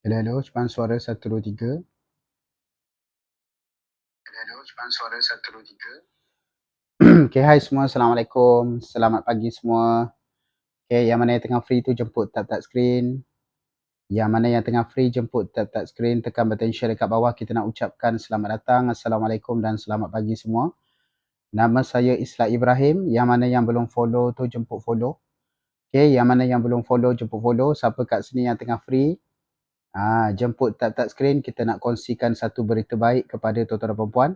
Hello, hello, Cepat suara 123. Hello, cepat suara 123. Okay, hai semua. Assalamualaikum. Selamat pagi semua. Okay, yang mana yang tengah free tu jemput tap-tap screen. Yang mana yang tengah free jemput tap-tap screen. Tekan button share dekat bawah. Kita nak ucapkan selamat datang. Assalamualaikum dan selamat pagi semua. Nama saya Islah Ibrahim. Yang mana yang belum follow tu jemput follow. Okay, yang mana yang belum follow jemput follow. Siapa kat sini yang tengah free, jemput tap-tap screen. Kita nak kongsikan satu berita baik kepada tuan-tuan dan puan-puan.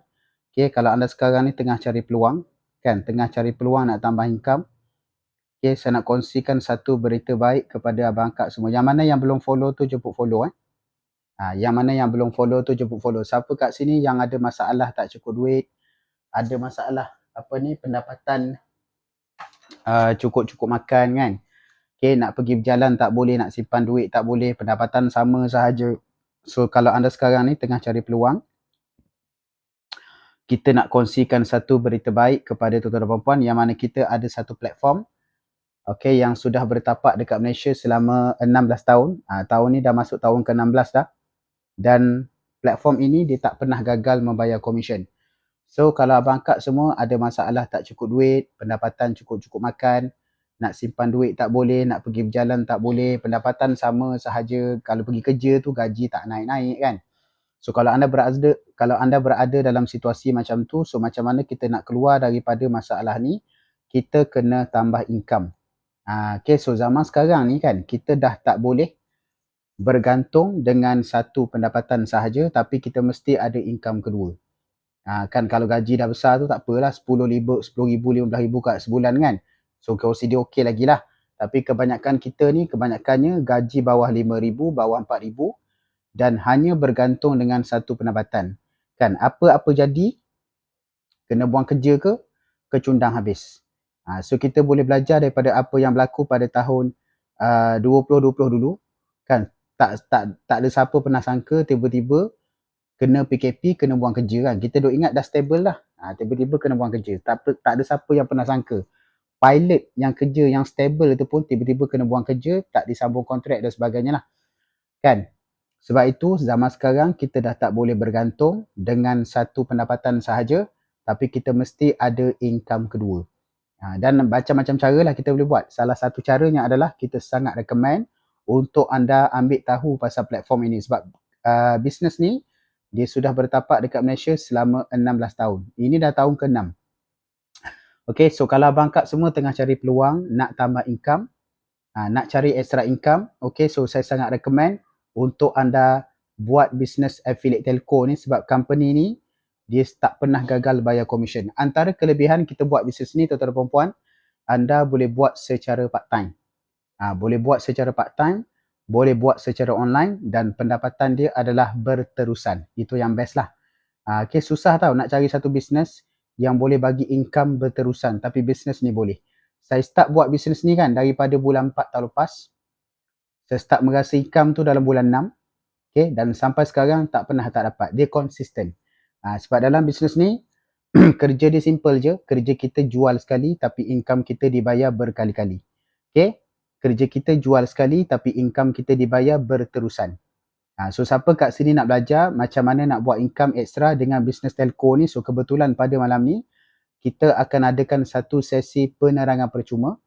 Okay, kalau anda sekarang ni tengah cari peluang, tengah cari peluang nak tambah income. Okay, saya nak kongsikan satu berita baik kepada abang akak semua. Yang mana yang belum follow tu jemput follow. Yang mana yang belum follow tu jemput follow. Siapa kat sini yang ada masalah tak cukup duit, ada masalah pendapatan cukup-cukup makan kan. Okay, nak pergi berjalan tak boleh, nak simpan duit tak boleh, pendapatan sama sahaja. So kalau anda sekarang ni tengah cari peluang, kita nak kongsikan satu berita baik kepada tuan-tuan dan puan-puan yang mana kita ada satu platform yang sudah bertapak dekat Malaysia selama 16 tahun. Tahun ni dah masuk tahun ke-16 dah. Dan platform ini dia tak pernah gagal membayar komisen. So kalau abang akak semua ada masalah tak cukup duit, pendapatan cukup-cukup makan, nak simpan duit tak boleh, nak pergi berjalan tak boleh, pendapatan sama sahaja, kalau pergi kerja tu gaji tak naik-naik kan. So kalau anda berada dalam situasi macam tu, so macam mana kita nak keluar daripada masalah ni? Kita kena tambah income. Okay, so zaman sekarang ni kan, kita dah tak boleh bergantung dengan satu pendapatan sahaja, tapi kita mesti ada income kedua. Kan kalau gaji dah besar tu tak apalah, 10,000, 15,000 kat sebulan kan. So consider okey lagi lah. Tapi kebanyakan kita ni, kebanyakannya gaji bawah 5,000, bawah 4,000 dan hanya bergantung dengan satu pendapatan. Kan, apa-apa jadi, kena buang kerja ke, kecundang habis. So kita boleh belajar daripada apa yang berlaku pada tahun 2020 dulu. Kan, tak ada siapa pernah sangka tiba-tiba kena PKP, kena buang kerja kan. Kita duk ingat dah stable lah. Tiba-tiba kena buang kerja. Tak ada siapa yang pernah sangka. Pilot yang kerja yang stable tu pun tiba-tiba kena buang kerja, tak disambung kontrak dan sebagainya lah. Kan? Sebab itu zaman sekarang kita dah tak boleh bergantung dengan satu pendapatan sahaja, tapi kita mesti ada income kedua. Dan macam-macam cara lah kita boleh buat. Salah satu caranya adalah kita sangat recommend untuk anda ambil tahu pasal platform ini sebab bisnes ni dia sudah bertapak dekat Malaysia selama 16 tahun. Ini dah tahun ke-6. Okay, so kalau abang kak semua tengah cari peluang nak tambah income, nak cari extra income, okay, so saya sangat recommend untuk anda buat bisnes affiliate telco ni sebab company ni dia tak pernah gagal bayar komisen. Antara kelebihan kita buat bisnes ni tuan-tuan dan puan-puan, anda boleh buat secara part time. Boleh buat secara part time, boleh buat secara online dan pendapatan dia adalah berterusan. Itu yang best lah. Okay, susah tau nak cari satu bisnes yang boleh bagi income berterusan, tapi bisnes ni boleh. Saya start buat bisnes ni kan daripada bulan 4 tahun lepas. Saya start merasa income tu dalam bulan 6. Okay, dan sampai sekarang tak pernah tak dapat. Dia konsisten. Sebab dalam bisnes ni, kerja dia simple je. Kerja kita jual sekali tapi income kita dibayar berkali-kali. Okay, kerja kita jual sekali tapi income kita dibayar berterusan. So siapa kat sini nak belajar macam mana nak buat income extra dengan bisnes telco ni, so kebetulan pada malam ni kita akan adakan satu sesi penerangan percuma.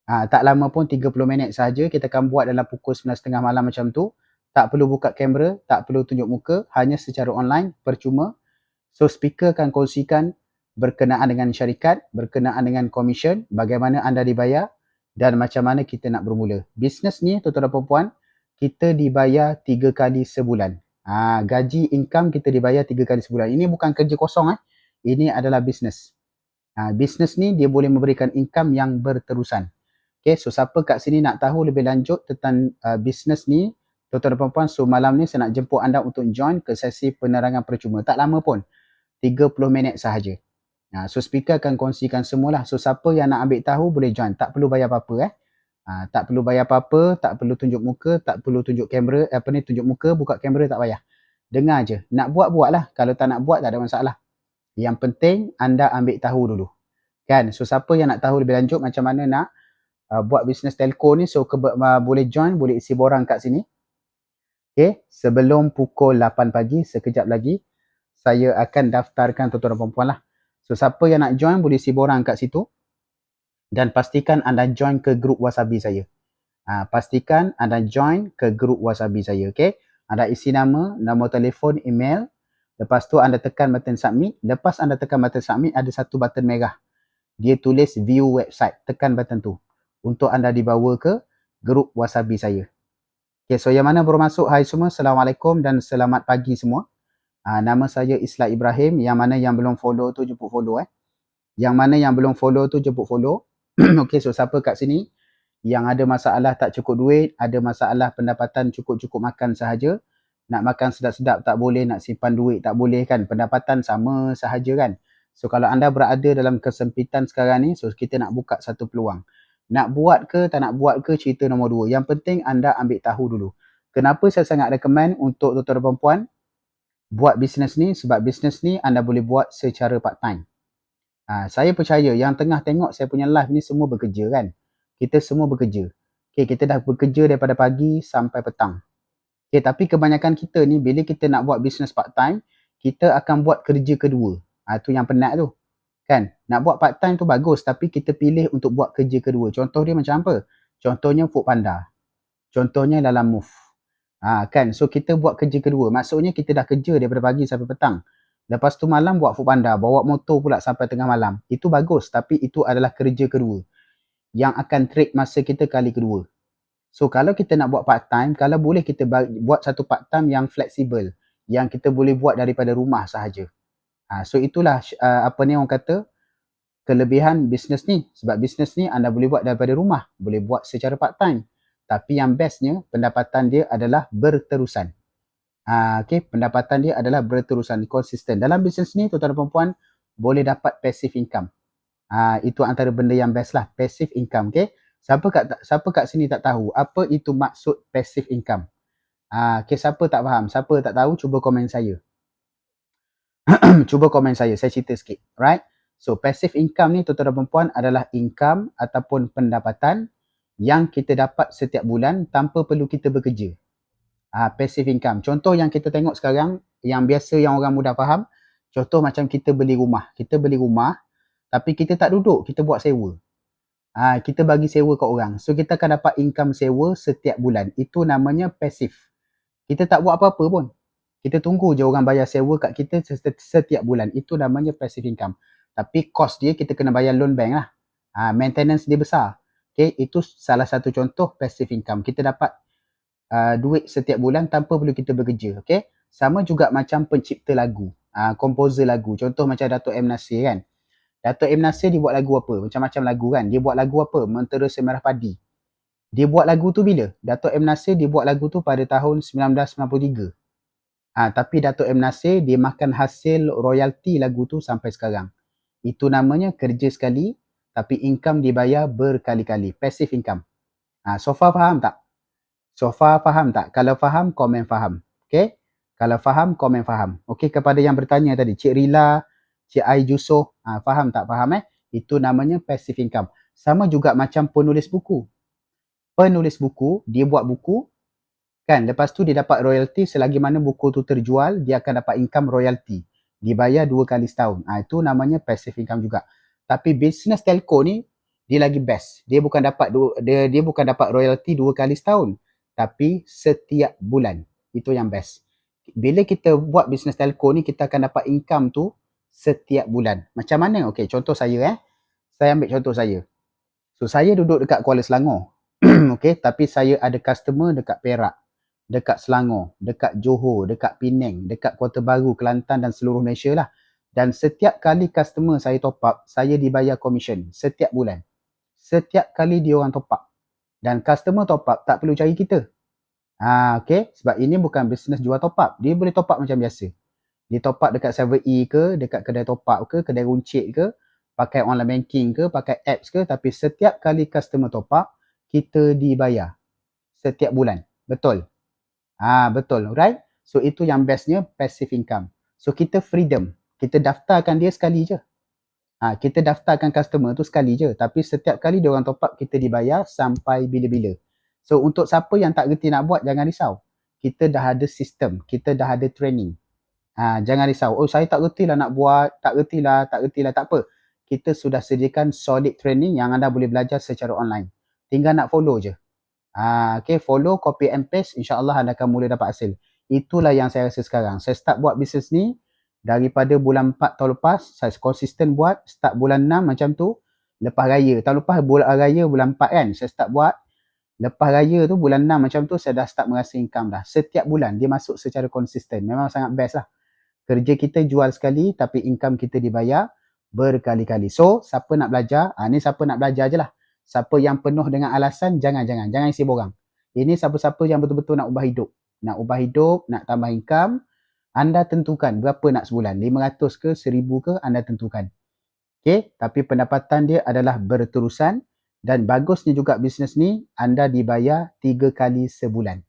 Tak lama pun 30 minit sahaja, kita akan buat dalam pukul 9.30 malam macam tu. Tak perlu buka kamera, tak perlu tunjuk muka, hanya secara online, percuma. So speaker akan kongsikan berkenaan dengan syarikat, berkenaan dengan komisen, bagaimana anda dibayar dan macam mana kita nak bermula. Bisnes ni tuan-tuan dan puan-puan, kita dibayar 3 kali sebulan. Gaji income kita dibayar 3 kali sebulan. Ini bukan kerja kosong. Ini adalah bisnes. Bisnes ni dia boleh memberikan income yang berterusan. Okay, so siapa kat sini nak tahu lebih lanjut tentang bisnes ni, tuan-tuan dan puan-puan, so malam ni saya nak jemput anda untuk join ke sesi penerangan percuma. Tak lama pun, 30 minit sahaja. So speaker akan kongsikan semualah. So siapa yang nak ambil tahu boleh join. Tak perlu bayar apa-apa. Tak perlu bayar apa-apa, tak perlu tunjuk muka, tak perlu tunjuk kamera, tunjuk muka, buka kamera tak payah. Dengar je. Nak buat, buatlah. Kalau tak nak buat, tak ada masalah. Yang penting, anda ambil tahu dulu. Kan? So siapa yang nak tahu lebih lanjut macam mana nak buat bisnes telco ni, so boleh join, boleh isi borang kat sini. Okay, sebelum pukul 8 pagi, sekejap lagi, saya akan daftarkan tuan-tuan dan puan-puan lah. So, siapa yang nak join boleh siborang kat situ. Dan pastikan anda join ke grup Wasabi saya. Pastikan anda join ke grup Wasabi saya, okay? Anda isi nama, nombor telefon, email. Lepas tu anda tekan button submit. Lepas anda tekan button submit, ada satu button merah. Dia tulis view website. Tekan button tu. Untuk anda dibawa ke grup Wasabi saya. Okay, so yang mana baru masuk, hai semua. Assalamualaikum dan selamat pagi semua. Nama saya Islah Ibrahim. Yang mana yang belum follow tu jemput follow. Yang mana yang belum follow tu jemput follow. Okay, so siapa kat sini yang ada masalah tak cukup duit, ada masalah pendapatan cukup-cukup makan sahaja, nak makan sedap-sedap tak boleh, nak simpan duit tak boleh kan, pendapatan sama sahaja kan. So kalau anda berada dalam kesempitan sekarang ni, so kita nak buka satu peluang. Nak buat ke tak nak buat ke, cerita nombor 2. Yang penting anda ambil tahu dulu. Kenapa saya sangat recommend untuk tuan-tuan dan puan buat bisnes ni? Sebab bisnes ni anda boleh buat secara part time. Saya percaya yang tengah tengok saya punya live ni semua bekerja kan. Kita semua bekerja. Okay, kita dah bekerja daripada pagi sampai petang. Okay, tapi kebanyakan kita ni bila kita nak buat bisnes part time, kita akan buat kerja kedua. Tu yang penat tu. Kan? Nak buat part time tu bagus tapi kita pilih untuk buat kerja kedua. Contoh dia macam apa? Contohnya Foodpanda. Contohnya Lalamove. Kan? So kita buat kerja kedua. Maksudnya kita dah kerja daripada pagi sampai petang. Lepas tu malam buat Foodpanda, bawa motor pula sampai tengah malam. Itu bagus tapi itu adalah kerja kedua yang akan trade masa kita kali kedua. So kalau kita nak buat part time, kalau boleh kita buat satu part time yang fleksibel, yang kita boleh buat daripada rumah sahaja. So itulah apa ni orang kata kelebihan bisnes ni. Sebab bisnes ni anda boleh buat daripada rumah, boleh buat secara part time. Tapi yang bestnya pendapatan dia adalah berterusan. Okay, pendapatan dia adalah berterusan, konsisten. Dalam bisnes ni tuan-tuan dan puan-puan boleh dapat passive income. Itu antara benda yang best lah, passive income. Okay, siapa kat sini tak tahu apa itu maksud passive income? Okay, siapa tak faham, siapa tak tahu, cuba komen saya. Cuba komen saya cerita sikit. Right? So passive income ni tuan-tuan dan puan-puan adalah income ataupun pendapatan yang kita dapat setiap bulan tanpa perlu kita bekerja. Passive income. Contoh yang kita tengok sekarang, yang biasa yang orang mudah faham, contoh macam kita beli rumah. Kita beli rumah, tapi kita tak duduk, kita buat sewa. Kita bagi sewa kat orang. So kita akan dapat income sewa setiap bulan. Itu namanya passive. Kita tak buat apa-apa pun. Kita tunggu je orang bayar sewa kat kita setiap bulan. Itu namanya passive income. Tapi cost dia kita kena bayar loan bank lah. Maintenance dia besar. Okay, itu salah satu contoh passive income. Kita dapat duit setiap bulan tanpa perlu kita bekerja. Okay? Sama juga macam pencipta lagu, komposer lagu. Contoh macam Dato' M. Nasir kan. Dato' M. Nasir dia buat lagu apa? Macam-macam lagu kan. Dia buat lagu apa? Mentera Semerah Padi. Dia buat lagu tu bila? Dato' M. Nasir dia buat lagu tu pada tahun 1993. Tapi Dato' M. Nasir dia makan hasil royalti lagu tu sampai sekarang. Itu namanya kerja sekali tapi income dibayar berkali-kali. Passive income. So far faham tak? So far faham tak? Kalau faham, komen faham. Okay? Kalau faham, komen faham. Okay, kepada yang bertanya tadi, Cik Rila, Cik Ai Jusoh, faham tak? Faham Itu namanya passive income. Sama juga macam penulis buku. Penulis buku, dia buat buku, kan? Lepas tu dia dapat royalty selagi mana buku tu terjual, dia akan dapat income royalty. Dibayar 2 kali setahun. Itu namanya passive income juga. Tapi bisnes telco ni, dia lagi best. Dia bukan dapat royalty 2 kali setahun. Tapi setiap bulan. Itu yang best. Bila kita buat bisnes telco ni, kita akan dapat income tu setiap bulan. Macam mana? Okay, contoh saya Saya ambil contoh saya. So, saya duduk dekat Kuala Selangor. Okay, tapi saya ada customer dekat Perak, dekat Selangor, dekat Johor, dekat Penang, dekat Kota Baru, Kelantan dan seluruh Malaysia lah. Dan setiap kali customer saya top up, saya dibayar commission setiap bulan. Setiap kali dia orang top up. Dan customer top up tak perlu cari kita. Okay. Sebab ini bukan bisnes jual top up. Dia boleh top up macam biasa. Dia top up dekat 7E ke, dekat kedai top up ke, kedai runcit ke, pakai online banking ke, pakai apps ke. Tapi setiap kali customer top up, kita dibayar. Setiap bulan. Betul? Betul. Right? So itu yang bestnya passive income. So kita freedom. Kita daftarkan dia sekali je. Kita daftarkan customer tu sekali je. Tapi setiap kali dia orang top up, kita dibayar sampai bila-bila. So untuk siapa yang tak reti nak buat, jangan risau. kita dah ada sistem, kita dah ada training. Jangan risau, oh saya tak reti lah nak buat, tak reti lah, tak apa. Kita sudah sediakan solid training yang anda boleh belajar secara online. Tinggal nak follow je. Okay, follow, copy and paste, insyaAllah anda akan mula dapat hasil. Itulah yang saya rasa sekarang. Saya start buat bisnes ni daripada bulan 4 tahun lepas, saya konsisten buat, start bulan 6 macam tu, lepas raya. Tahun lepas bulan raya bulan 4 kan, saya start buat. Lepas raya tu bulan 6 macam tu, saya dah start merasa income dah. Setiap bulan dia masuk secara konsisten. Memang sangat best lah. Kerja kita jual sekali tapi income kita dibayar berkali-kali. So, siapa nak belajar? Ni siapa nak belajar je lah. Siapa yang penuh dengan alasan, jangan isi borang. Ini siapa-siapa yang betul-betul nak ubah hidup. Nak ubah hidup, nak tambah income, anda tentukan berapa nak sebulan. 500 ke, 1000 ke, anda tentukan. Okay, tapi pendapatan dia adalah berterusan dan bagusnya juga bisnes ni, anda dibayar 3 kali sebulan.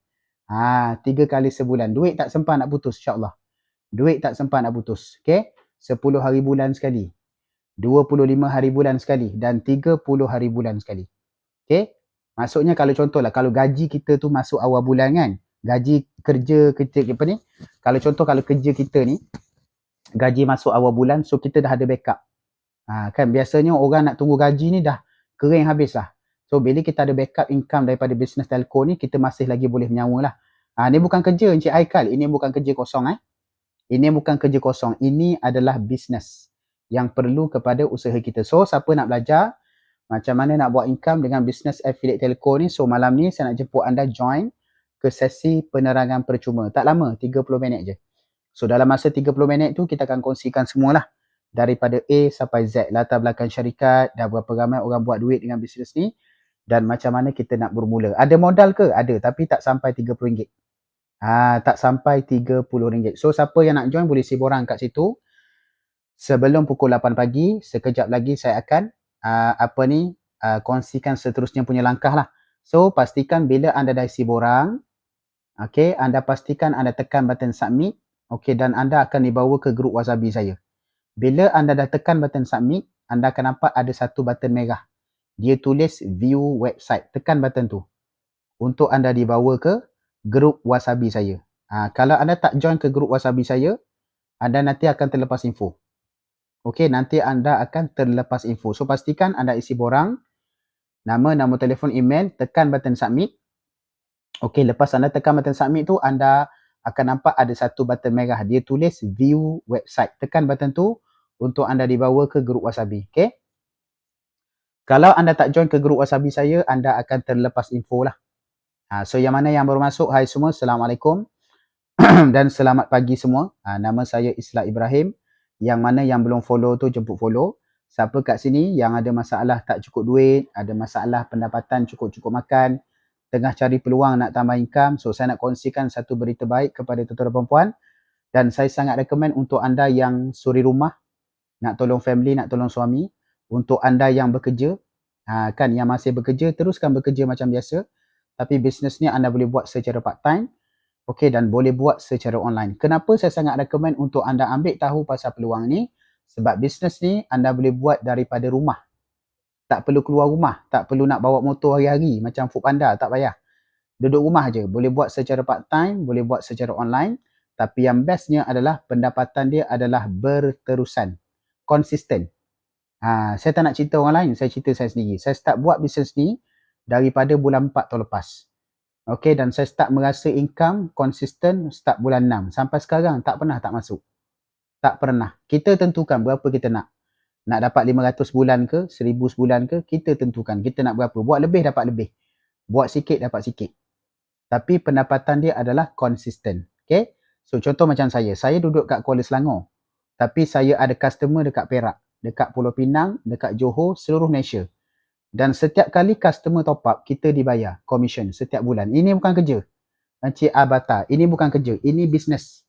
3 kali sebulan. Duit tak sempat nak putus, insyaAllah. Duit tak sempat nak putus. Okay, 10 hari bulan sekali, 25 hari bulan sekali dan 30 hari bulan sekali. Okay, maksudnya kalau contohlah, kalau gaji kita tu masuk awal bulan kan, gaji kerja apa ni, kalau contoh kalau kerja kita ni gaji masuk awal bulan, so kita dah ada backup. Kan biasanya orang nak tunggu gaji ni dah kering habis lah. So bila kita ada backup income daripada bisnes telco ni, kita masih lagi boleh menyawa lah. Ni bukan kerja Encik Haikal, ini bukan kerja kosong. Ini bukan kerja kosong, ini adalah bisnes yang perlu kepada usaha kita. So siapa nak belajar macam mana nak buat income dengan bisnes affiliate telco ni, so malam ni saya nak jemput anda join ke sesi penerangan percuma. Tak lama, 30 minit je. So dalam masa 30 minit tu kita akan kongsikan semualah. Daripada A sampai Z, latar belakang syarikat, dah berapa ramai orang buat duit dengan bisnes ni dan macam mana kita nak bermula. Ada modal ke? Ada, tapi tak sampai RM30. Tak sampai RM30. So siapa yang nak join boleh siborang kat situ. Sebelum pukul 8 pagi, sekejap lagi saya akan kongsikan seterusnya punya langkah lah. So pastikan bila anda dah isi borang, okay, anda pastikan anda tekan button submit, okay, dan anda akan dibawa ke grup Wasabi saya. Bila anda dah tekan button submit, anda akan nampak ada satu button merah. Dia tulis view website. Tekan button tu untuk anda dibawa ke grup Wasabi saya. Kalau anda tak join ke grup Wasabi saya, anda nanti akan terlepas info. Okey, nanti anda akan terlepas info. So pastikan anda isi borang, nama, nombor telefon, email, tekan button submit. Okey, lepas anda tekan button submit tu, anda akan nampak ada satu button merah. Dia tulis view website. Tekan button tu untuk anda dibawa ke grup Wasabi. Okey. Kalau anda tak join ke grup Wasabi saya, anda akan terlepas info lah. So yang mana yang baru masuk, hai semua, Assalamualaikum dan selamat pagi semua. Nama saya Islah Ibrahim. Yang mana yang belum follow tu jemput follow. Siapa kat sini yang ada masalah tak cukup duit, ada masalah pendapatan cukup-cukup makan, tengah cari peluang nak tambah income, so saya nak kongsikan satu berita baik kepada tuan-tuan dan puan. Dan saya sangat recommend untuk anda yang suri rumah, nak tolong family, nak tolong suami. Untuk anda yang bekerja, kan yang masih bekerja, teruskan bekerja macam biasa. Tapi bisnes ni anda boleh buat secara part time, okay, dan boleh buat secara online. Kenapa saya sangat recommend untuk anda ambil tahu pasal peluang ni? Sebab bisnes ni anda boleh buat daripada rumah. Tak perlu keluar rumah, tak perlu nak bawa motor hari-hari macam Foodpanda, tak payah. Duduk rumah je, boleh buat secara part time, boleh buat secara online. Tapi yang bestnya adalah pendapatan dia adalah berterusan, konsisten. Saya tak nak cerita orang lain, saya cerita saya sendiri. Saya start buat bisnes ni daripada bulan 4 tahun lepas. Okay, dan saya start merasa income konsisten start bulan 6. Sampai sekarang tak pernah tak masuk. Tak pernah. Kita tentukan berapa kita nak. Nak dapat 500 bulan ke, 1000 sebulan ke, kita tentukan. Kita nak berapa. Buat lebih dapat lebih. Buat sikit dapat sikit. Tapi pendapatan dia adalah konsisten. Okay. So contoh macam saya duduk kat Kuala Selangor. Tapi saya ada customer dekat Perak, dekat Pulau Pinang, dekat Johor, seluruh Malaysia. Dan setiap kali customer top up, kita dibayar commission setiap bulan. Ini bukan kerja. Encik Abata, ini bukan kerja. Ini bisnes.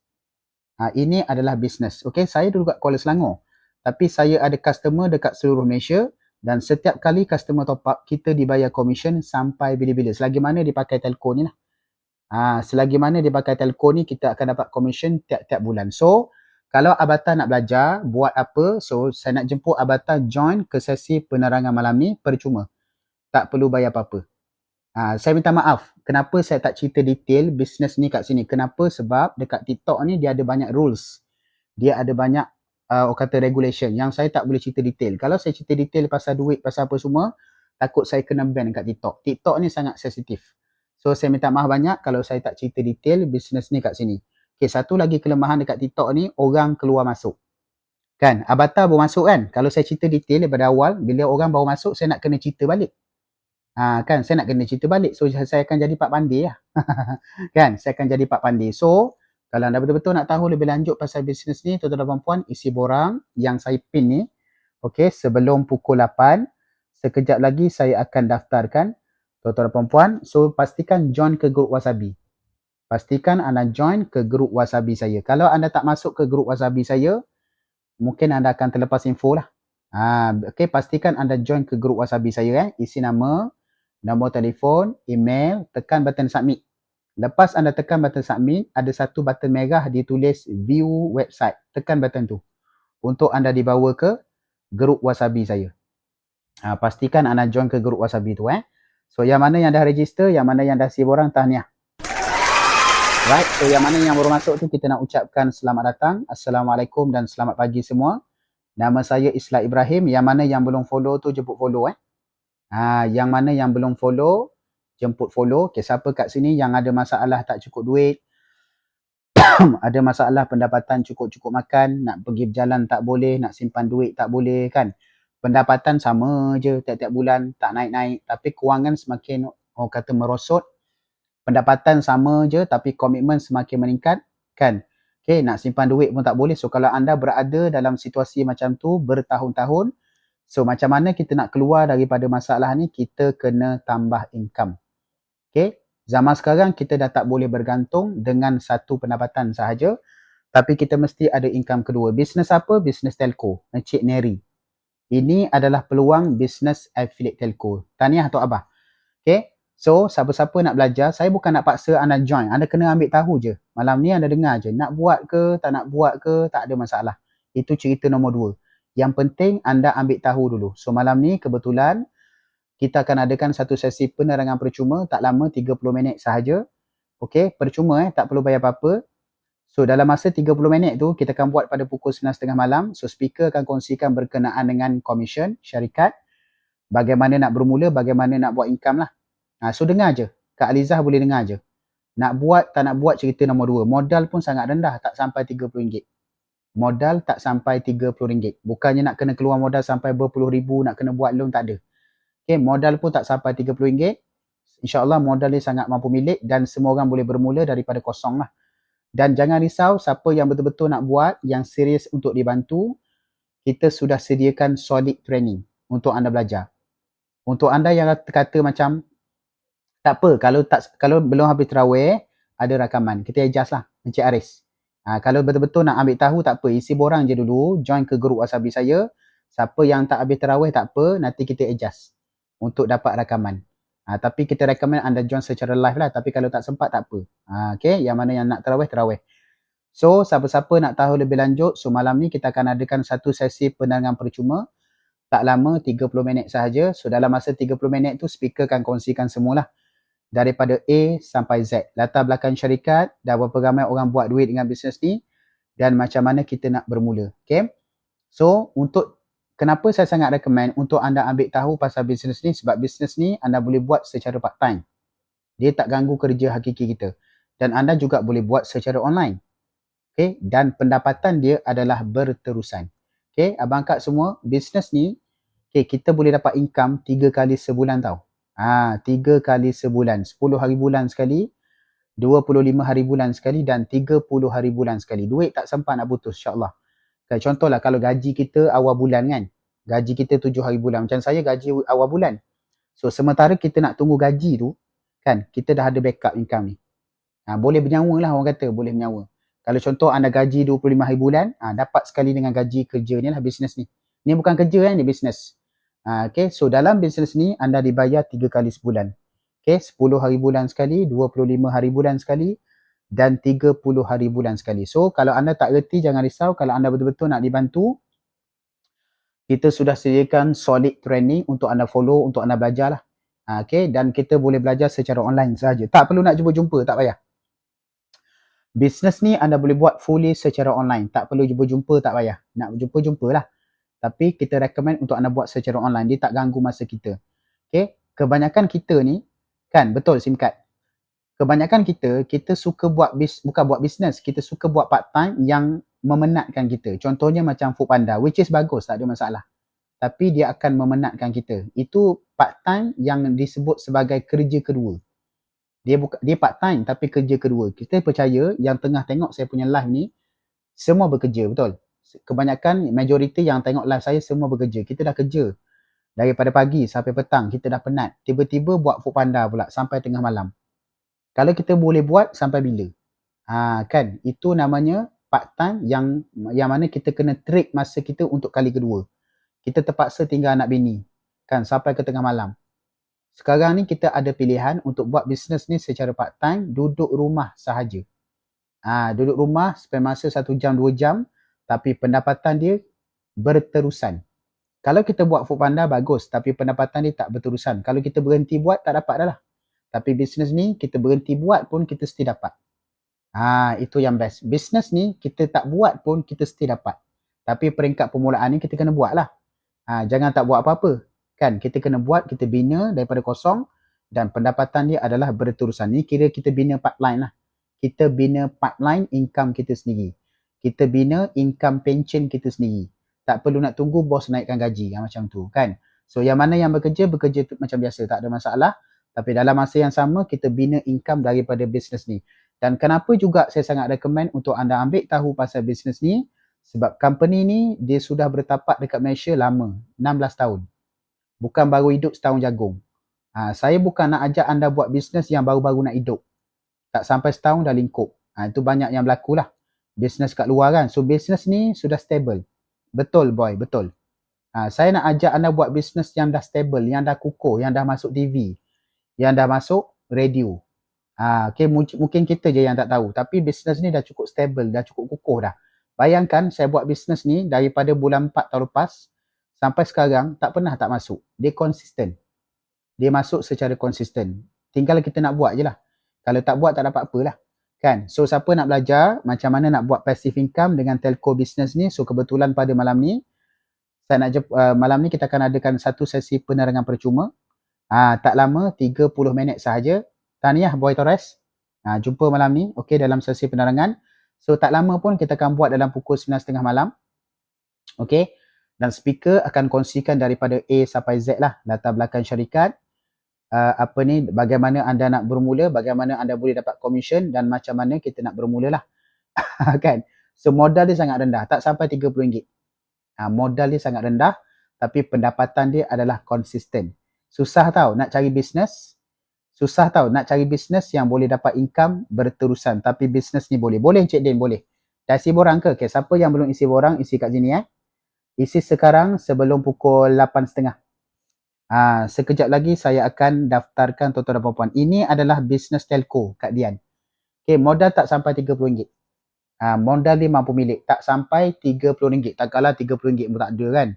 Ini adalah bisnes. Okay, saya duduk kat Kuala Selangor. Tapi saya ada customer dekat seluruh Malaysia. Dan setiap kali customer top up, kita dibayar commission sampai bila-bila. Selagi mana dipakai telco ni lah. Selagi mana dipakai telco ni, kita akan dapat commission tiap-tiap bulan. So, kalau Abata nak belajar, buat apa? So, saya nak jemput Abata join ke sesi penerangan malam ni percuma. Tak perlu bayar apa-apa. Saya minta maaf. kenapa saya tak cerita detail bisnes ni kat sini. Kenapa? Sebab dekat TikTok ni dia ada banyak rules. Dia ada banyak orang kata regulation yang saya tak boleh cerita detail. Kalau saya cerita detail pasal duit, pasal apa semua, takut saya kena ban dekat TikTok. TikTok ni sangat sensitif. So saya minta maaf banyak kalau saya tak cerita detail bisnes ni kat sini. Okay, satu lagi kelemahan dekat TikTok ni, orang keluar masuk. Kan, avatar baru masuk kan. Kalau saya cerita detail daripada awal, bila orang baru masuk, saya nak kena cerita balik. Kan, saya nak kena cerita balik. So saya akan jadi Pak Pandey lah. Kan, saya akan jadi Pak Pandey. So, kalau anda betul-betul nak tahu lebih lanjut pasal bisnes ni, tuan-tuan dan puan, isi borang yang saya pin ni, okay, sebelum pukul 8, sekejap lagi saya akan daftarkan tuan-tuan dan puan. So, pastikan join ke grup Wasabi. Pastikan anda join ke grup Wasabi saya. Kalau anda tak masuk ke grup Wasabi saya, mungkin anda akan terlepas info lah. Okay, pastikan anda join ke grup Wasabi saya. Isi nama, nombor telefon, email, tekan button submit. Lepas anda tekan button submit, ada satu button merah ditulis view website. Tekan button tu untuk anda dibawa ke grup Wasabi saya. Pastikan anda join ke grup Wasabi tu. So yang mana yang dah register, yang mana yang dah siap orang, tahniah. Right, so yang mana yang baru masuk tu kita nak ucapkan selamat datang. Assalamualaikum dan selamat pagi semua. Nama saya Islah Ibrahim. Yang mana yang belum follow tu jemput follow. Yang mana yang belum follow, jemput follow. Okay, siapa kat sini yang ada masalah tak cukup duit, ada masalah pendapatan cukup-cukup makan, nak pergi berjalan tak boleh, nak simpan duit tak boleh kan. Pendapatan sama je tiap-tiap bulan, tak naik-naik. Tapi kewangan semakin orang kata merosot. Pendapatan sama je tapi komitmen semakin meningkat kan. Okay, nak simpan duit pun tak boleh. So kalau anda berada dalam situasi macam tu bertahun-tahun, so macam mana kita nak keluar daripada masalah ni? Kita kena tambah income. Okay, zaman sekarang kita dah tak boleh bergantung dengan satu pendapatan sahaja, tapi kita mesti ada income kedua. Bisnes apa? Bisnes telco. Encik Neri. Ini adalah peluang bisnes affiliate telco. Tahniah Tok Abah. Okay. So, siapa-siapa nak belajar, saya bukan nak paksa anda join. Anda kena ambil tahu je. Malam ni anda dengar je. Nak buat ke, tak nak buat ke, tak ada masalah. Itu cerita nombor 2. Yang penting anda ambil tahu dulu. So, malam ni kebetulan kita akan adakan satu sesi penerangan percuma. Tak lama, 30 minit sahaja. Okay, percuma tak perlu bayar apa-apa. So, dalam masa 30 minit tu, kita akan buat pada pukul 9.30 malam. So, speaker akan kongsikan berkenaan dengan komisen, syarikat. Bagaimana nak bermula, bagaimana nak buat income lah. So dengar je. Kak Alizah boleh dengar je. Nak buat, tak nak buat cerita nombor 2. Modal pun sangat rendah. Tak sampai RM30. Modal tak sampai RM30. Bukannya nak kena keluar modal sampai berpuluh ribu, nak kena buat loan, tak ada. Okay, modal pun tak sampai RM30. InsyaAllah modal ni sangat mampu milik dan semua orang boleh bermula daripada kosong lah. Dan jangan risau, siapa yang betul-betul nak buat, yang serius untuk dibantu, kita sudah sediakan solid training untuk anda belajar. Untuk anda yang kata macam, tak apa, kalau belum habis tarawih, ada rakaman. Kita adjust lah, Encik Aris. Kalau betul-betul nak ambil tahu, tak apa. Isi borang je dulu, join ke grup Wasabi saya. Siapa yang tak habis tarawih, tak apa, nanti kita adjust untuk dapat rakaman. Tapi kita recommend anda join secara live lah. Tapi kalau tak sempat, tak apa. Okay, yang mana yang nak tarawih, tarawih. So, siapa-siapa nak tahu lebih lanjut, so malam ni kita akan adakan satu sesi penerangan percuma. Tak lama, 30 minit sahaja. So, dalam masa 30 minit tu, speaker akan kongsikan semualah. Daripada A sampai Z. Latar belakang syarikat, dah berapa ramai orang buat duit dengan bisnes ni dan macam mana kita nak bermula. Okay. So, kenapa saya sangat recommend untuk anda ambil tahu pasal bisnes ni? Sebab bisnes ni anda boleh buat secara part time. Dia tak ganggu kerja hakiki kita. Dan anda juga boleh buat secara online. Okay. Dan pendapatan dia adalah berterusan. Okay. Abang Kak semua, bisnes ni, okay, kita boleh dapat income 3 kali sebulan tau. 3 kali sebulan, 10 hari bulan sekali, 25 hari bulan sekali dan 30 hari bulan sekali. Duit tak sempat nak putus, insyaAllah. Contohlah kalau gaji kita awal bulan kan, gaji kita 7 hari bulan. Macam saya gaji awal bulan. So sementara kita nak tunggu gaji tu, kan, kita dah ada backup income ni. Boleh bernyawa lah orang kata, boleh bernyawa. Kalau contoh anda gaji 25 hari bulan, dapat sekali dengan gaji kerja ni lah bisnes ni. Ni bukan kerja kan, ni bisnes. Okay, so dalam bisnes ni anda dibayar 3 kali sebulan. Okay, 10 hari bulan sekali, 25 hari bulan sekali dan 30 hari bulan sekali. So kalau anda tak reti, jangan risau. Kalau anda betul-betul nak dibantu, kita sudah sediakan solid training untuk anda follow, untuk anda belajar lah. Okay, dan kita boleh belajar secara online sahaja. Tak perlu nak jumpa-jumpa, tak payah. Bisnes ni anda boleh buat fully secara online. Tak perlu jumpa-jumpa, tak payah. Nak jumpa-jumpa lah. Tapi kita recommend untuk anda buat secara online. Dia tak ganggu masa kita. Okay, kebanyakan kita ni, kan betul SIM card. Kebanyakan kita suka buat bukan buat bisnes, kita suka buat part time yang memenatkan kita. Contohnya macam Foodpanda, which is bagus, tak ada masalah. Tapi dia akan memenatkan kita. Itu part time yang disebut sebagai kerja kedua. Dia part time tapi kerja kedua. Kita percaya yang tengah tengok saya punya live ni semua bekerja, betul? Kebanyakan majoriti yang tengok live saya semua bekerja. Kita dah kerja daripada pagi sampai petang, kita dah penat. Tiba-tiba buat Foodpanda pula sampai tengah malam. Kalau kita boleh buat sampai bila? Kan? Itu namanya part time yang mana kita kena trade masa kita untuk kali kedua. Kita terpaksa tinggal anak bini. Kan? Sampai ke tengah malam. Sekarang ni kita ada pilihan untuk buat bisnes ni secara part time, duduk rumah sahaja. Duduk rumah spend masa 1 jam, 2 jam, tapi pendapatan dia berterusan. Kalau kita buat Foodpanda bagus, tapi pendapatan dia tak berterusan. Kalau kita berhenti buat, tak dapat dah lah. Tapi bisnes ni kita berhenti buat pun kita mesti dapat. Itu yang best. Bisnes ni kita tak buat pun kita mesti dapat. Tapi peringkat permulaan ni kita kena buat lah. Jangan tak buat apa-apa. Kan, kita kena buat, kita bina daripada kosong dan pendapatan dia adalah berterusan. Ni kira kita bina pipeline lah. Kita bina pipeline income kita sendiri. Kita bina income pension kita sendiri. Tak perlu nak tunggu bos naikkan gaji macam tu kan. So yang mana yang bekerja tu macam biasa, tak ada masalah. Tapi dalam masa yang sama kita bina income daripada bisnes ni. Dan kenapa juga saya sangat recommend untuk anda ambil tahu pasal bisnes ni, sebab company ni dia sudah bertapak dekat Malaysia lama, 16 tahun. Bukan baru hidup setahun jagung. Saya bukan nak ajak anda buat bisnes yang baru-baru nak hidup. Tak sampai setahun dah lingkup. Itu banyak yang berlaku lah. Bisnes kat luar kan. So bisnes ni sudah stable. Betul boy, betul. Saya nak ajak anda buat bisnes yang dah stable, yang dah kukuh, yang dah masuk TV, yang dah masuk radio. Okay, mungkin kita je yang tak tahu. Tapi bisnes ni dah cukup stable, dah cukup kukuh dah. Bayangkan saya buat bisnes ni daripada bulan 4 tahun lepas sampai sekarang tak pernah tak masuk. Dia konsisten. Dia masuk secara konsisten. Tinggal kita nak buat je lah. Kalau tak buat tak dapat apalah. Kan? So siapa nak belajar macam mana nak buat passive income dengan telco business ni, so kebetulan pada malam ni saya nak malam ni kita akan adakan satu sesi penerangan percuma. Tak lama, 30 minit sahaja. Tahniah Boy Torres. Jumpa malam ni, okey, dalam sesi penerangan. So tak lama pun kita akan buat dalam pukul 9.30 malam. Okey. Dan speaker akan kongsikan daripada A sampai Z lah, latar belakang syarikat, bagaimana anda nak bermula, bagaimana anda boleh dapat komisen dan macam mana kita nak bermula lah. Kan? So modal dia sangat rendah, tak sampai RM30. Modal dia sangat rendah tapi pendapatan dia adalah konsisten. Susah tau nak cari bisnes. Susah tau nak cari bisnes yang boleh dapat income berterusan. Tapi bisnes ni boleh. Boleh Encik Din, boleh. Dah isi borang ke? Okay, siapa yang belum isi borang, isi kat sini Isi sekarang sebelum pukul 8.30. Sekejap lagi saya akan daftarkan tuan-tuan dan puan-puan. Ini adalah bisnes telco Kak Dian. Okay, modal tak sampai RM30. Modal dia mampu milik. Tak sampai RM30. Tak kalah RM30 pun tak ada kan.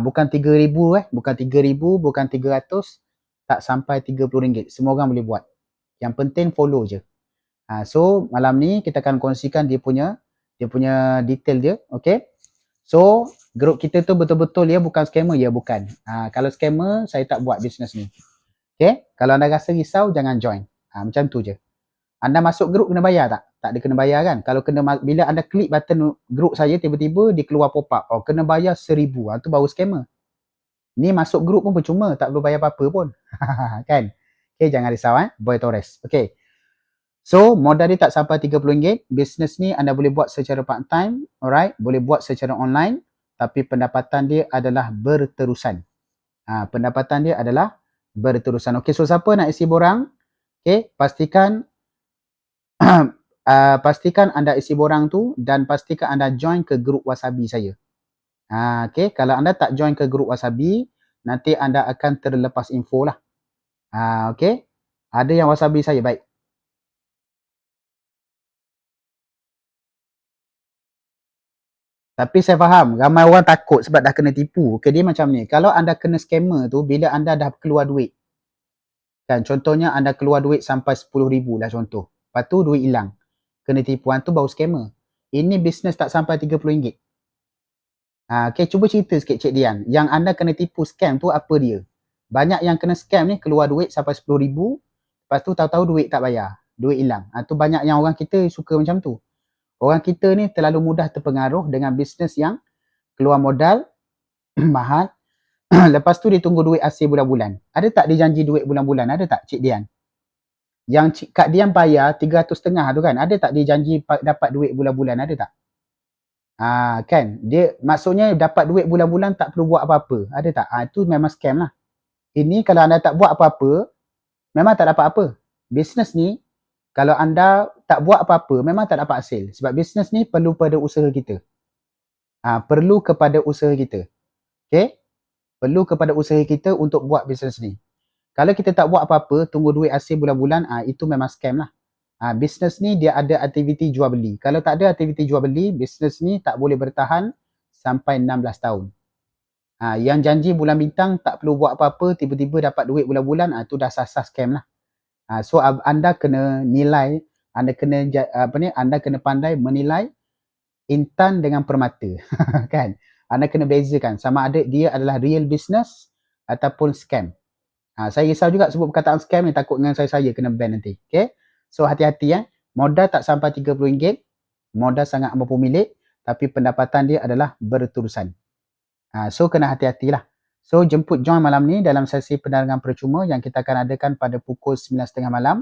Bukan RM3,000 bukan RM3,000, bukan RM300. Tak sampai RM30. Semua orang boleh buat. Yang penting follow je. So malam ni kita akan kongsikan dia punya detail dia. Okay. So grup kita tu betul-betul dia bukan scammer, ya bukan. Kalau scammer saya tak buat bisnes ni. Okay. Kalau anda rasa risau jangan join. Macam tu je. Anda masuk grup kena bayar tak? Tak ada kena bayar kan? Kalau bila anda klik button grup saya, tiba-tiba dia keluar pop-up. Kena bayar RM1,000. Tu baru scammer. Ni masuk grup pun percuma. Tak perlu bayar apa-apa pun. Kan? Okay, jangan risau Boy Torres. Okay. So, modal dia tak sampai RM30. Bisnes ni anda boleh buat secara part time. Alright? Boleh buat secara online. Tapi pendapatan dia adalah berterusan. Pendapatan dia adalah berterusan. Okay, so siapa nak isi borang? Okay, pastikan anda isi borang tu dan pastikan anda join ke grup Wasabi saya. Okay, kalau anda tak join ke grup Wasabi, nanti anda akan terlepas info lah. Okay, ada yang Wasabi saya, baik. Tapi saya faham, ramai orang takut sebab dah kena tipu. Okay, dia macam ni. Kalau anda kena scammer tu, bila anda dah keluar duit, Kan contohnya anda keluar duit sampai 10,000 lah contoh. Lepas tu duit hilang. Kena tipuan tu baru scammer. Ini bisnes tak sampai RM30. Okay, cuba cerita sikit Cik Dian. Yang anda kena tipu scam tu apa dia? Banyak yang kena scam ni keluar duit sampai 10,000. Lepas tu tahu-tahu duit tak bayar. Duit hilang. Tu banyak yang orang kita suka macam tu. Orang kita ni terlalu mudah terpengaruh dengan bisnes yang keluar modal mahal. Lepas tu dia tunggu duit hasil bulan-bulan. Ada tak dia janji duit bulan-bulan? Ada tak Cik Dian? Yang Kak Dian bayar 300.5 tu kan? Ada tak dia janji dapat duit bulan-bulan? Ada tak? Kan? Dia maksudnya dapat duit bulan-bulan tak perlu buat apa-apa. Ada tak? Itu memang scam lah. Ini kalau anda tak buat apa-apa, memang tak dapat apa. Bisnes ni, kalau anda tak buat apa-apa, memang tak dapat hasil. Sebab bisnes ni perlu pada usaha kita. Perlu kepada usaha kita. Okay? Perlu kepada usaha kita untuk buat bisnes ni. Kalau kita tak buat apa-apa, tunggu duit hasil bulan-bulan, itu memang scam lah. Bisnes ni dia ada aktiviti jual beli. Kalau tak ada aktiviti jual beli, bisnes ni tak boleh bertahan sampai 16 tahun. Yang janji bulan bintang tak perlu buat apa-apa, tiba-tiba dapat duit bulan-bulan, tu dah sah-sah scam lah. So anda kena nilai, anda kena pandai menilai intan dengan permata. Kan? Anda kena bezakan sama ada dia adalah real business ataupun scam. Saya risau juga sebut perkataan scam ni, takut dengan saya kena ban nanti. Okay? So hati-hati modal tak sampai RM30, modal sangat mampu milik, tapi pendapatan dia adalah berterusan. So kena hati-hatilah. So jemput join malam ni dalam sesi penerangan percuma yang kita akan adakan pada pukul 9.30 malam.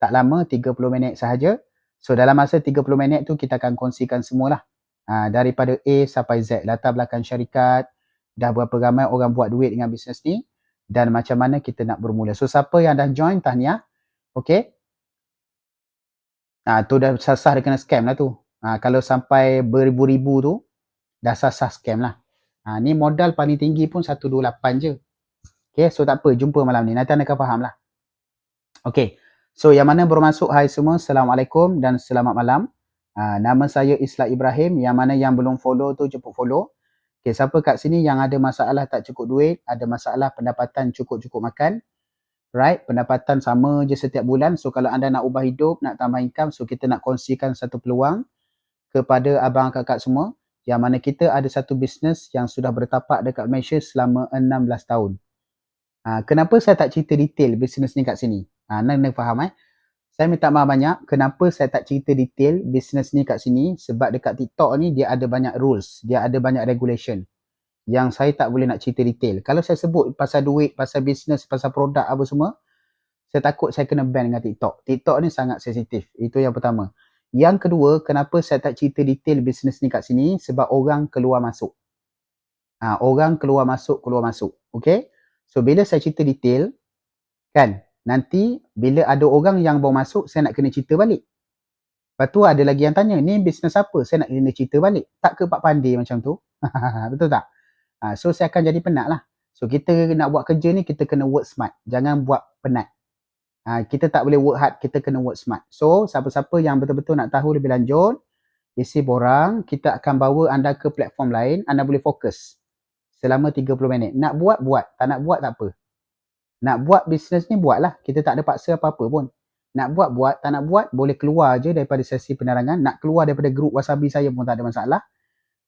Tak lama, 30 minit sahaja. So dalam masa 30 minit tu kita akan kongsikan semualah. Daripada A sampai Z, latar belakang syarikat, dah berapa ramai orang buat duit dengan bisnes ni, dan macam mana kita nak bermula. So siapa yang dah join, tahniah. Okay. Tu dah sah-sah dia kena scam lah tu. Kalau sampai beribu-ribu tu, dah sah-sah scam lah. Ni modal paling tinggi pun 128 je. Okay, so tak apa, jumpa malam ni. Nanti anda akan faham lah. Okay, so yang mana baru masuk, hai semua, Assalamualaikum dan selamat malam. Nama saya Islah Ibrahim. Yang mana yang belum follow tu, cepat follow. Okay, siapa kat sini yang ada masalah tak cukup duit, ada masalah pendapatan cukup-cukup makan, right, pendapatan sama je setiap bulan. So kalau anda nak ubah hidup, nak tambah income, so kita nak kongsikan satu peluang kepada abang kakak semua, yang mana kita ada satu bisnes yang sudah bertapak dekat Malaysia selama 16 tahun. Kenapa saya tak cerita detail bisnes ni kat sini? Anda faham Saya minta maaf banyak, kenapa saya tak cerita detail bisnes ni kat sini? Sebab dekat TikTok ni dia ada banyak rules, dia ada banyak regulation yang saya tak boleh nak cerita detail. Kalau saya sebut pasal duit, pasal bisnes, pasal produk apa semua, saya takut saya kena ban dengan TikTok. TikTok ni sangat sensitif. Itu yang pertama. Yang kedua, kenapa saya tak cerita detail bisnes ni kat sini? Sebab orang keluar masuk. Orang keluar masuk. Okay? So, bila saya cerita detail, kan, nanti bila ada orang yang baru masuk, saya nak kena cerita balik. Lepas tu ada lagi yang tanya, ni bisnes apa? Saya nak kena cerita balik. Tak ke Pak Pandey macam tu? Betul tak? So saya akan jadi penat lah. So kita nak buat kerja ni, kita kena work smart. Jangan buat penat. Kita tak boleh work hard, kita kena work smart. So siapa-siapa yang betul-betul nak tahu lebih lanjut, isi borang, kita akan bawa anda ke platform lain. Anda boleh fokus selama 30 minit. Nak buat, buat. Tak nak buat, tak apa. Nak buat bisnes ni, buatlah. Kita tak ada paksa apa-apa pun. Nak buat, buat. Tak nak buat, boleh keluar je daripada sesi penerangan. Nak keluar daripada grup Wasabi saya pun tak ada masalah.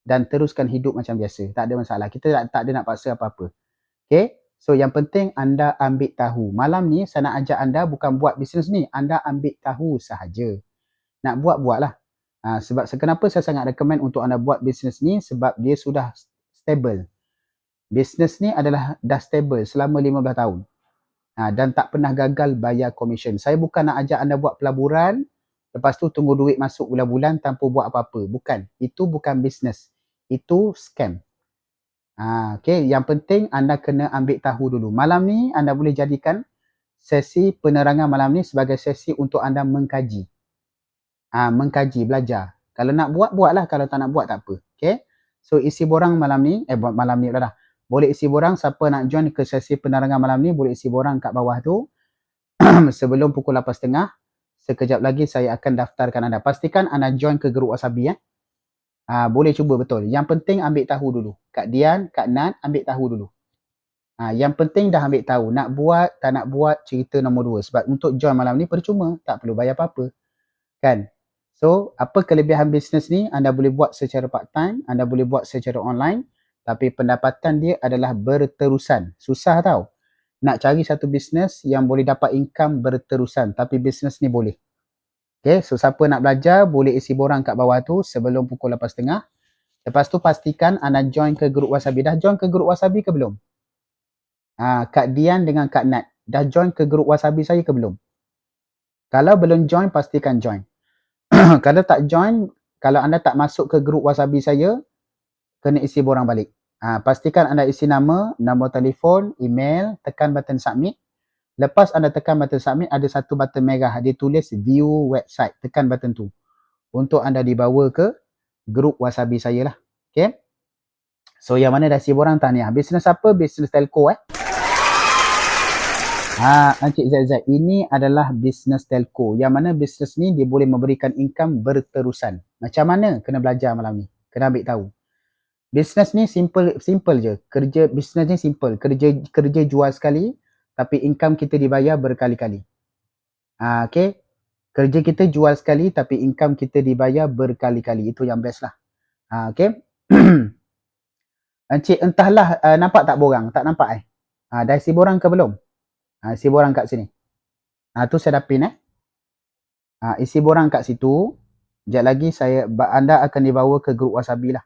Dan teruskan hidup macam biasa. Tak ada masalah. Kita tak ada nak paksa apa-apa. Okay? So yang penting anda ambil tahu. Malam ni saya nak ajak anda bukan buat bisnes ni. Anda ambil tahu sahaja. Nak buat, buatlah. Sebab kenapa saya sangat recommend untuk anda buat bisnes ni? Sebab dia sudah stable. Bisnes ni adalah dah stable selama 15 tahun. Dan tak pernah gagal bayar komisen. Saya bukan nak ajak anda buat pelaburan. Lepas tu tunggu duit masuk bulan-bulan tanpa buat apa-apa. Bukan. Itu bukan bisnes. Itu scam. Okay, yang penting anda kena ambil tahu dulu. Malam ni anda boleh jadikan sesi penerangan malam ni sebagai sesi untuk anda mengkaji. Mengkaji, belajar. Kalau nak buat, buatlah. Kalau tak nak buat, tak apa. Okay. So isi borang malam ni, malam ni dah. Boleh isi borang, siapa nak join ke sesi penerangan malam ni, boleh isi borang kat bawah tu. Sebelum pukul 8.30, sekejap lagi saya akan daftarkan anda. Pastikan anda join ke grup Wasabi boleh cuba betul. Yang penting ambil tahu dulu. Kak Dian, Kak Nat, ambil tahu dulu. Yang penting dah ambil tahu. Nak buat, tak nak buat, cerita nombor 2. Sebab untuk join malam ni percuma. Tak perlu bayar apa-apa. Kan? So, apa kelebihan bisnes ni? Anda boleh buat secara part time. Anda boleh buat secara online. Tapi pendapatan dia adalah berterusan. Susah tau. Nak cari satu bisnes yang boleh dapat income berterusan. Tapi bisnes ni boleh. Okay, so siapa nak belajar boleh isi borang kat bawah tu sebelum pukul 8.30. Lepas tu pastikan anda join ke grup Wasabi. Dah join ke grup Wasabi ke belum? Kak Dian dengan Kak Nat. Dah join ke grup Wasabi saya ke belum? Kalau belum join, pastikan join. Kalau tak join, kalau anda tak masuk ke grup Wasabi saya, kena isi borang balik. Pastikan anda isi nama, nombor telefon, email, tekan button submit. Lepas anda tekan button submit, ada satu button merah. Dia tulis view website. Tekan button tu. Untuk anda dibawa ke grup Wasabi saya lah. Okay. So yang mana dah isi borang tahniah. Bisnes apa? Bisnes telco Encik ZZ. Ini adalah bisnes telco. Yang mana bisnes ni dia boleh memberikan income berterusan. Macam mana? Kena belajar malam ni. Kena ambil tahu. Bisnes ni simple je. Bisnes ni simple. Kerja jual sekali. Tapi income kita dibayar berkali-kali. Okay. Kerja kita jual sekali tapi income kita dibayar berkali-kali. Itu yang best lah. Okay. Encik entahlah nampak tak borang? Tak nampak dah isi borang ke belum? Isi borang kat sini. Tu saya dah pin isi borang kat situ. Sekejap lagi anda akan dibawa ke grup Wasabi lah.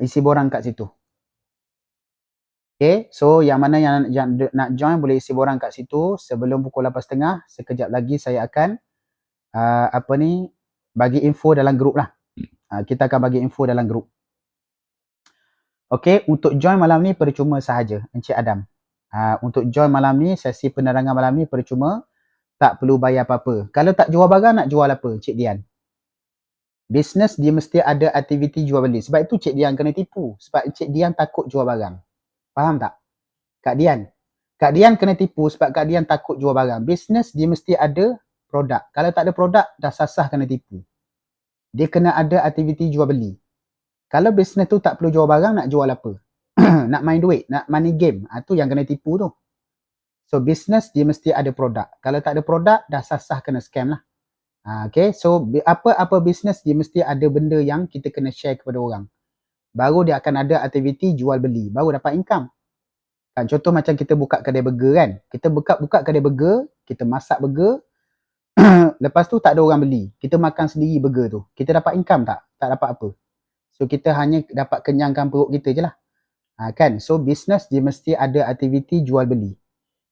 Isi borang kat situ. Okay, so yang mana yang nak join boleh isi borang kat situ sebelum pukul 8.30. Sekejap lagi saya akan bagi info dalam grup lah. Kita akan bagi info dalam grup. Okay, untuk join malam ni percuma sahaja, Encik Adam. Untuk join malam ni, sesi penerangan malam ni percuma. Tak perlu bayar apa-apa. Kalau tak jual barang, nak jual apa, Cik Dian? Bisnes dia mesti ada aktiviti jual beli. Sebab itu Cik Dian kena tipu. Sebab Cik Dian takut jual barang. Faham tak? Kak Dian. Kak Dian kena tipu sebab Kak Dian takut jual barang. Bisnes dia mesti ada produk. Kalau tak ada produk, dah sasah kena tipu. Dia kena ada aktiviti jual beli. Kalau bisnes tu tak perlu jual barang, nak jual apa? Nak main duit, nak money game. Tu yang kena tipu tu. So, bisnes dia mesti ada produk. Kalau tak ada produk, dah sasah kena scam lah. Okay, so apa-apa bisnes dia mesti ada benda yang kita kena share kepada orang. Baru dia akan ada aktiviti jual beli. Baru dapat income. Kan, contoh macam kita buka kedai burger kan. Kita buka kedai burger, kita masak burger. Lepas tu tak ada orang beli. Kita makan sendiri burger tu. Kita dapat income tak? Tak dapat apa. So kita hanya dapat kenyangkan perut kita je lah. Kan? So bisnes dia mesti ada aktiviti jual beli.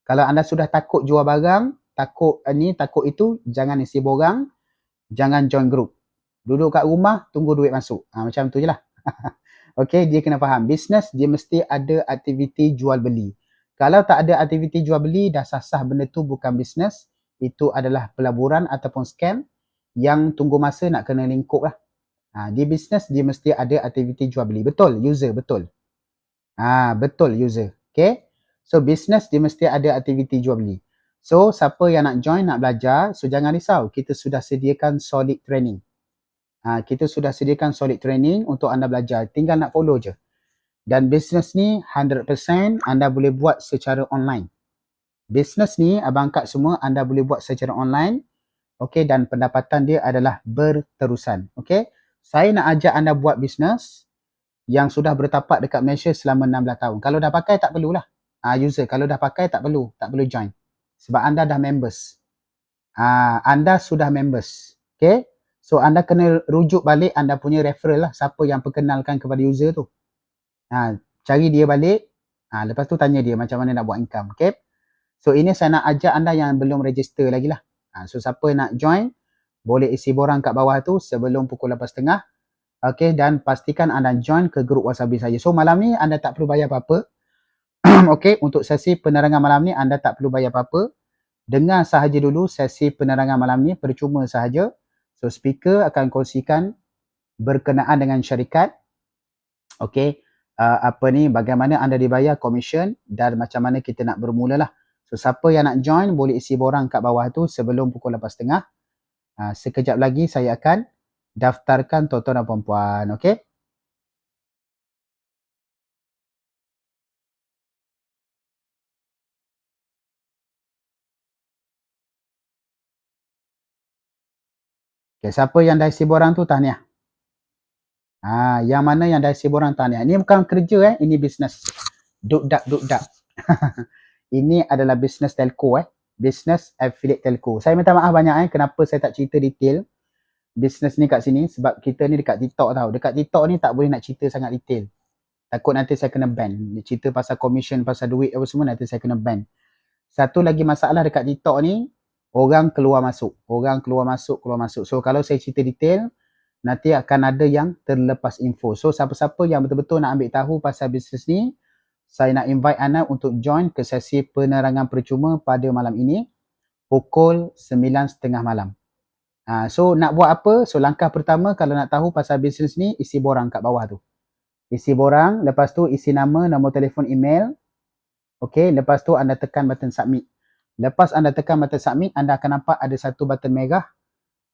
Kalau anda sudah takut jual barang, takut itu, jangan isi borang, jangan join group. Duduk kat rumah, tunggu duit masuk. Macam tu je lah. Okay, dia kena faham. Bisnes dia mesti ada aktiviti jual beli. Kalau tak ada aktiviti jual beli, dah sasah benda tu bukan bisnes. Itu adalah pelaburan ataupun scam yang tunggu masa nak kena lingkup lah. Di bisnes dia mesti ada aktiviti jual beli. Betul, user, betul. Betul, user. Okay. So, bisnes dia mesti ada aktiviti jual beli. So, siapa yang nak join, nak belajar, so jangan risau. Kita sudah sediakan solid training. Kita sudah sediakan solid training untuk anda belajar. Tinggal nak follow je. Dan bisnes ni 100% anda boleh buat secara online. Bisnes ni, abang kak semua anda boleh buat secara online. Okay, dan pendapatan dia adalah berterusan. Okay. Saya nak ajak anda buat bisnes yang sudah bertapak dekat Malaysia selama 16 tahun. Kalau dah pakai, tak perlulah. User, kalau dah pakai, tak perlu join. Sebab anda dah members. Anda sudah members. Okay. So, anda kena rujuk balik anda punya referral lah. Siapa yang perkenalkan kepada user tu. Cari dia balik. Lepas tu tanya dia macam mana nak buat income. Okay. So, ini saya nak ajak anda yang belum register lagi lah. So, siapa nak join, boleh isi borang kat bawah tu sebelum pukul 8.30. Okay. Dan pastikan anda join ke grup Wasabi saya. So, malam ni anda tak perlu bayar apa-apa. Okay. Untuk sesi penerangan malam ni, anda tak perlu bayar apa-apa. Dengar sahaja dulu sesi penerangan malam ni. Percuma sahaja. So, speaker akan kongsikan berkenaan dengan syarikat. Okay. Bagaimana anda dibayar komisen dan macam mana kita nak bermula lah. So, siapa yang nak join boleh isi borang kat bawah tu sebelum pukul 8.30. Sekejap lagi saya akan daftarkan tuan-tuan dan puan-puan. Okay. Okay, siapa yang dah isi borang tu tahniah. Yang mana yang dah isi borang tahniah. Ini bukan kerja ini bisnes. Duk-dak. Ini adalah bisnes telco Bisnes affiliate telco. Saya minta maaf banyak kenapa saya tak cerita detail bisnes ni kat sini sebab kita ni dekat TikTok tau. Dekat TikTok ni tak boleh nak cerita sangat detail. Takut nanti saya kena ban. Cerita pasal commission, pasal duit apa semua nanti saya kena ban. Satu lagi masalah dekat TikTok ni, orang keluar masuk. So kalau saya cerita detail, nanti akan ada yang terlepas info. So siapa-siapa yang betul-betul nak ambil tahu pasal bisnes ni, saya nak invite anda untuk join ke sesi penerangan percuma pada malam ini pukul 9.30 malam. So nak buat apa? So langkah pertama kalau nak tahu pasal bisnes ni, isi borang kat bawah tu. Isi borang, lepas tu isi nama, nombor telefon, email. Okay, lepas tu anda tekan button submit. Lepas anda tekan button submit, anda akan nampak ada satu button merah.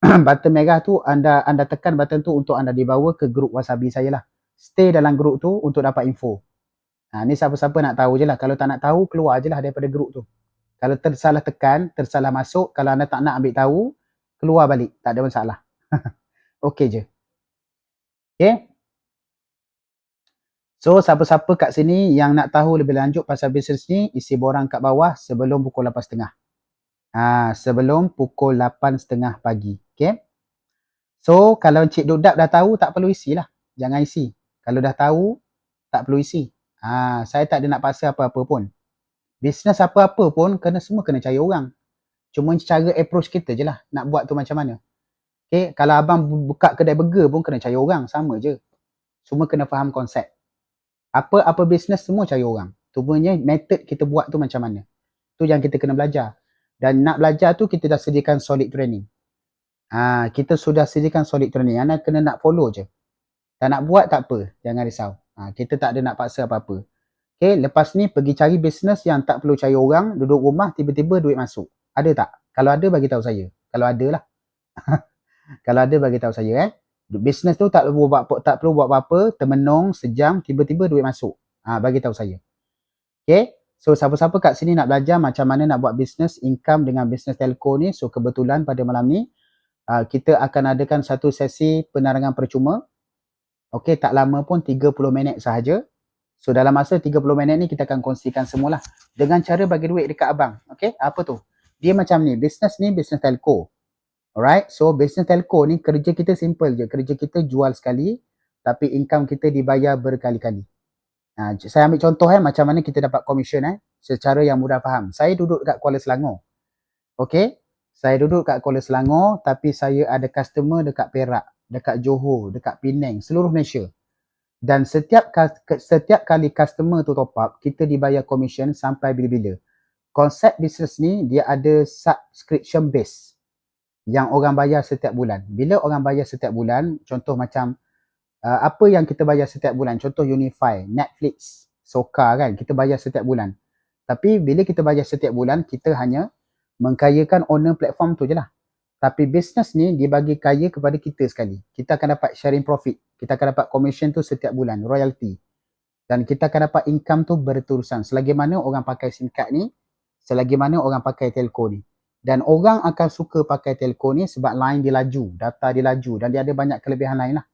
Button merah tu anda tekan button tu untuk anda dibawa ke grup Wasabi saya lah. Stay dalam grup tu untuk dapat info. Ni siapa-siapa nak tahu je lah. Kalau tak nak tahu, keluar je lah daripada grup tu. Kalau tersalah tekan, tersalah masuk, kalau anda tak nak ambil tahu, keluar balik. Tak ada masalah. Okey je. Okay. So, siapa-siapa kat sini yang nak tahu lebih lanjut pasal bisnes ni, isi borang kat bawah sebelum pukul 8.30. Sebelum pukul 8.30 pagi. Okay. So, kalau Encik Dudap dah tahu, tak perlu isi lah. Jangan isi. Kalau dah tahu, tak perlu isi. Saya tak ada nak paksa apa-apa pun. Bisnes apa-apa pun, semua kena cari orang. Cuma cara approach kita je lah. Nak buat tu macam mana. Okay. Kalau abang buka kedai burger pun kena cari orang. Sama je. Semua kena faham konsep. Apa bisnes semua cari orang. Cumanya method kita buat tu macam mana. Tu yang kita kena belajar. Dan nak belajar tu kita dah sediakan solid training. Kita sudah sediakan solid training. Anda kena nak follow je. Tak nak buat tak apa. Jangan risau. Kita tak ada nak paksa apa-apa. Okay, lepas ni pergi cari bisnes yang tak perlu cari orang. Duduk rumah tiba-tiba duit masuk. Ada tak? Kalau ada bagi tahu saya. Kalau ada lah. Kalau ada bagi tahu saya Bisnes tu tak perlu buat apa-apa, termenung sejam, tiba-tiba duit masuk. Bagi tahu saya. Okay. So siapa-siapa kat sini nak belajar macam mana nak buat bisnes income dengan bisnes telco ni. So kebetulan pada malam ni kita akan adakan satu sesi penerangan percuma. Okay, tak lama pun 30 minit sahaja. So dalam masa 30 minit ni kita akan kongsikan semualah dengan cara bagi duit dekat abang. Okay, apa tu? Dia macam ni, bisnes telco. Alright, so business telco ni kerja kita simple je. Kerja kita jual sekali tapi income kita dibayar berkali-kali. Saya ambil contoh macam mana kita dapat commission secara yang mudah faham. Saya duduk dekat Kuala Selangor. Okay, saya duduk kat Kuala Selangor tapi saya ada customer dekat Perak, dekat Johor, dekat Penang, seluruh Malaysia. Dan setiap kali customer tu top up, kita dibayar commission sampai bila-bila. Konsep bisnes ni dia ada subscription base yang orang bayar setiap bulan. Bila orang bayar setiap bulan, contoh macam apa yang kita bayar setiap bulan, contoh Unify, Netflix, Soka kan, kita bayar setiap bulan. Tapi bila kita bayar setiap bulan, kita hanya mengkayakan owner platform tu je lah. Tapi bisnes ni dia bagi kaya kepada kita sekali. Kita akan dapat sharing profit. Kita akan dapat commission tu setiap bulan, royalty. Dan kita akan dapat income tu berterusan. Selagi mana orang pakai SIM card ni, selagi mana orang pakai telco ni. Dan orang akan suka pakai telco ni sebab line dia laju, data dia laju dan dia ada banyak kelebihan lain lah.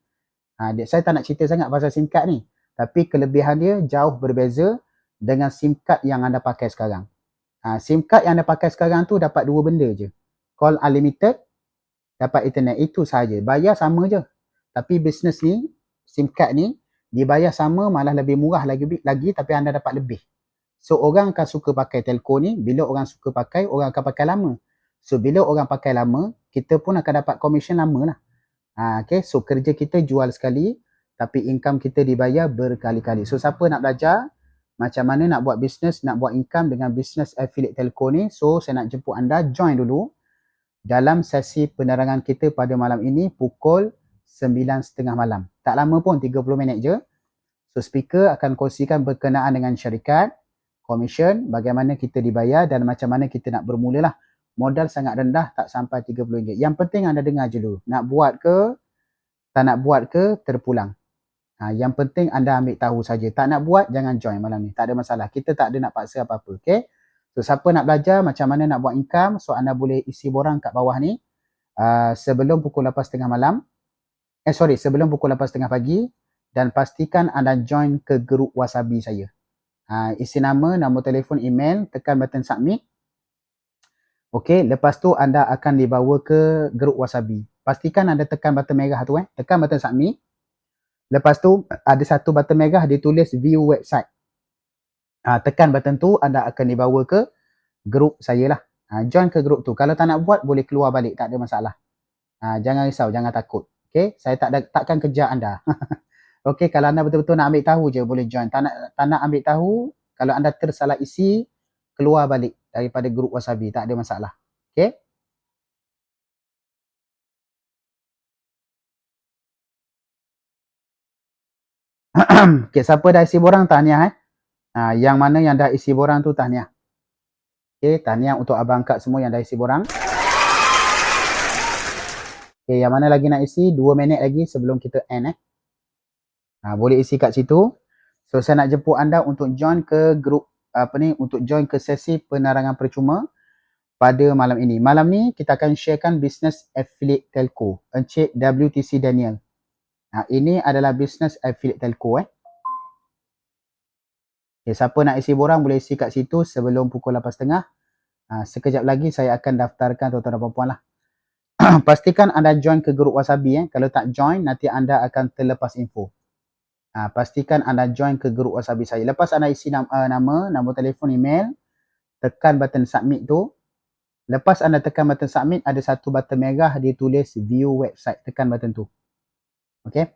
Saya tak nak cerita sangat pasal SIM card ni. Tapi kelebihan dia jauh berbeza dengan SIM card yang anda pakai sekarang. SIM card yang anda pakai sekarang tu dapat dua benda je. Call unlimited, dapat internet. Itu sahaja. Bayar sama je. Tapi bisnes ni, SIM card ni, dibayar sama malah lebih murah lagi tapi anda dapat lebih. So orang akan suka pakai telco ni, bila orang suka pakai, orang akan pakai lama. So bila orang pakai lama, kita pun akan dapat commission lama lah. Okay, so kerja kita jual sekali, tapi income kita dibayar berkali-kali. So siapa nak belajar macam mana nak buat bisnes, nak buat income dengan bisnes affiliate telco ni, so saya nak jemput anda join dulu dalam sesi penerangan kita pada malam ini pukul 9.30 malam. Tak lama pun, 30 minit je. So speaker akan kongsikan berkenaan dengan syarikat, commission, bagaimana kita dibayar dan macam mana kita nak bermula lah. Modal sangat rendah, tak sampai RM30. Yang penting anda dengar je dulu. Nak buat ke, tak nak buat ke, terpulang. Yang penting anda ambil tahu saja. Tak nak buat, jangan join malam ni. Tak ada masalah. Kita tak ada nak paksa apa-apa. Okay? So siapa nak belajar macam mana nak buat income, so anda boleh isi borang kat bawah ni. sebelum pukul 8.30 malam. Sebelum pukul 8.30 pagi, dan pastikan anda join ke grup Wasabi saya. Isi nama, nombor telefon, email, tekan button submit. Okey, lepas tu anda akan dibawa ke grup Wasabi. Pastikan anda tekan button merah tu tekan button submit. Lepas tu ada satu button merah ditulis view website. Tekan button tu, anda akan dibawa ke grup saya lah. Join ke grup tu. Kalau tak nak buat, boleh keluar balik, tak ada masalah. Jangan risau, jangan takut. Okey, saya takkan kejar anda. Okey, kalau anda betul-betul nak ambil tahu je, boleh join. Tak nak ambil tahu, kalau anda tersalah isi, keluar balik daripada grup Wasabi, tak ada masalah. Okey. Okey, siapa dah isi borang, tahniah yang mana yang dah isi borang tu, tahniah. Okey, tahniah untuk abang kak semua yang dah isi borang. Okey, yang mana lagi nak isi? 2 minit lagi sebelum kita end boleh isi kat situ. So saya nak jemput anda untuk join ke grup untuk join ke sesi penerangan percuma pada malam ini. Malam ni kita akan sharekan business affiliate telco, Encik WTC Daniel. Ini adalah business affiliate telco Okay, siapa nak isi borang boleh isi kat situ sebelum pukul 8.30. Sekejap lagi saya akan daftarkan tuan-tuan dan puan-puan lah. Pastikan anda join ke grup Wasabi Kalau tak join, nanti anda akan terlepas info. Pastikan anda join ke grup Wasabi saya. Lepas anda isi nama, nombor telefon, email, tekan button submit tu. Lepas anda tekan button submit, ada satu button merah ditulis view website. Tekan button tu. Okay.